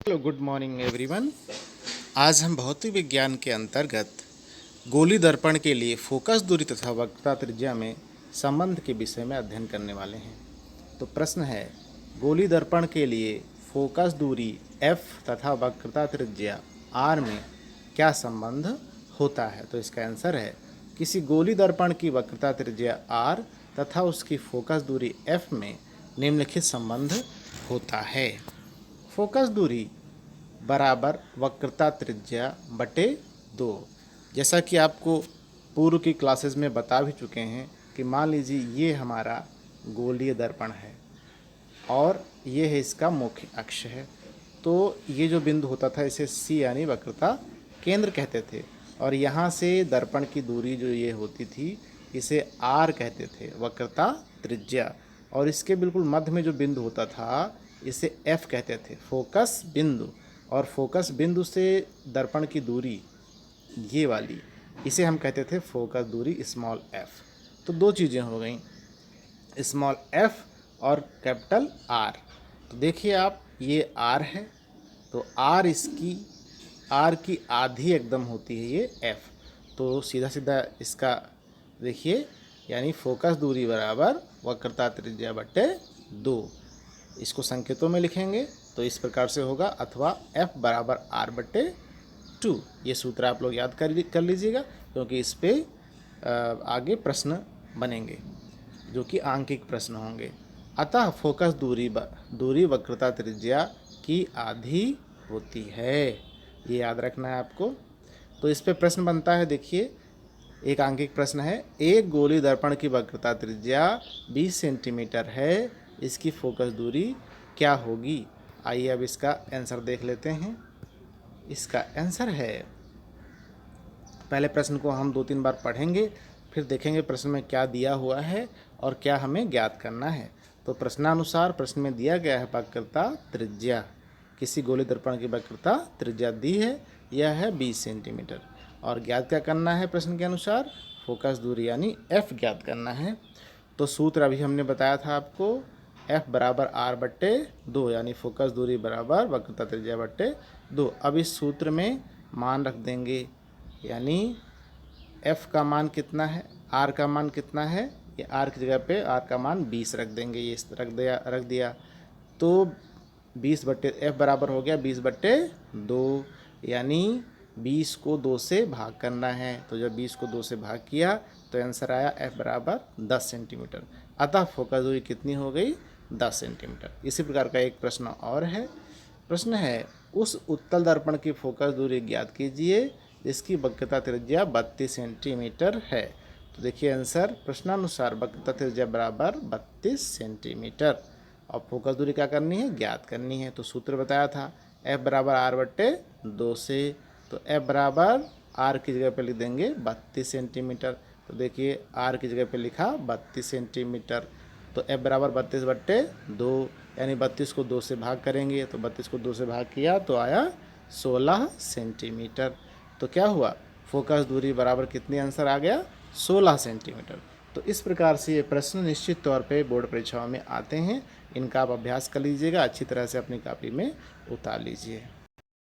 Hello, good morning everyone. आज हम भौतिक विज्ञान के अंतर्गत गोली दर्पण के लिए फोकस दूरी तथा वक्रता त्रिज्या में संबंध के विषय में अध्ययन करने वाले हैं। तो प्रश्न है, गोली दर्पण के लिए फोकस दूरी f तथा वक्रता त्रिज्या r में क्या संबंध होता है। तो इसका आंसर है, किसी गोली दर्पण की वक्रता त्रिज्या r तथा उसकी फोकस दूरी f में निम्नलिखित संबंध होता है। फोकस दूरी बराबर वक्रता त्रिज्या बटे 2। जैसा कि आपको पूर्व की क्लासेस में बता भी चुके हैं कि मान लीजिए ये हमारा गोलीय दर्पण है और ये है इसका मुख्य अक्ष है। तो ये जो बिंदु होता था इसे C यानी वक्रता केंद्र कहते थे, और यहाँ से दर्पण की दूरी जो ये होती थी इसे R कहते थे, वक्रता त्रिज्या। और इसके बिल्कुल मध्य में जो बिंदु होता था इसे F कहते थे, फोकस बिंदु। और फोकस बिंदु से दर्पण की दूरी ये वाली, इसे हम कहते थे फोकस दूरी स्मॉल f। तो दो चीज़ें हो गई, स्मॉल f और कैपिटल R। तो देखिए आप, ये R है तो R की आधी एकदम होती है ये f। तो सीधा सीधा इसका देखिए, यानी फोकस दूरी बराबर वक्रता त्रिज्या बटे 2। इसको संकेतों में लिखेंगे तो इस प्रकार से होगा, अथवा f बराबर r बटे 2। ये सूत्र आप लोग याद कर लीजिएगा, क्योंकि इस पे आगे प्रश्न बनेंगे जो कि आंकिक प्रश्न होंगे। अतः फोकस दूरी वक्रता त्रिज्या की आधी होती है, ये याद रखना है आपको। तो इस पे प्रश्न बनता है, देखिए एक आंकिक प्रश्न है, एक गोली दर्पण की वक्रता त्रिज्या 20 सेंटीमीटर है, इसकी फोकस दूरी क्या होगी। आइए अब इसका आंसर देख लेते हैं। इसका आंसर है, पहले प्रश्न को हम 2-3 बार पढ़ेंगे, फिर देखेंगे प्रश्न में क्या दिया हुआ है और क्या हमें ज्ञात करना है। तो प्रश्नानुसार प्रश्न में दिया गया है वक्रता त्रिज्या, किसी गोली दर्पण की वक्रता त्रिज्या दी है, यह है 20 सेंटीमीटर, और ज्ञात क्या करना है प्रश्न के अनुसार, फोकस दूरी यानी f ज्ञात करना है। तो सूत्र अभी हमने बताया था आपको, f बराबर r बट्टे 2, यानी फोकस दूरी बराबर वक्रता त्रिज्या बट्टे 2। अब इस सूत्र में मान रख देंगे, यानी f का मान कितना है, r का मान कितना है, ये r की जगह पे r का मान 20 रख देंगे, ये रख दिया। तो 20 बट्टे f बराबर हो गया 20 बट्टे 2, यानी 20 को 2 से भाग करना है। तो जब 20 को 2 से भाग किया तो आंसर आया f बराबर 10 सेंटीमीटर। अतः फोकस दूरी कितनी हो गई, 10 सेंटीमीटर। इसी प्रकार का एक प्रश्न और है। प्रश्न है, उस उत्तल दर्पण की फोकस दूरी ज्ञात कीजिए जिसकी वक्रता त्रिज्या 32 सेंटीमीटर है। तो देखिए आंसर, प्रश्नानुसार वक्रता त्रिज्या बराबर 32 सेंटीमीटर, और फोकस दूरी क्या करनी है, ज्ञात करनी है। तो सूत्र बताया था, f बराबर r बट्टे 2 से। तो f बराबर r की जगह पे लिख देंगे 32 सेंटीमीटर। तो देखिए r की जगह पे लिखा 32 सेंटीमीटर। तो f बराबर 32 बट्टे 2, यानी 32 को 2 से भाग करेंगे, तो 32 को 2 से भाग किया तो आया 16 सेंटीमीटर। तो क्या हुआ, फोकस दूरी बराबर कितनी, आंसर आ गया 16 सेंटीमीटर। तो इस प्रकार से ये प्रश्न निश्चित तौर पे बोर्ड परीक्षाओं में आते हैं। इनका आप अभ्यास कर लीजिएगा, अच्छी तरह से अपनी कॉपी में उतार लीजिए।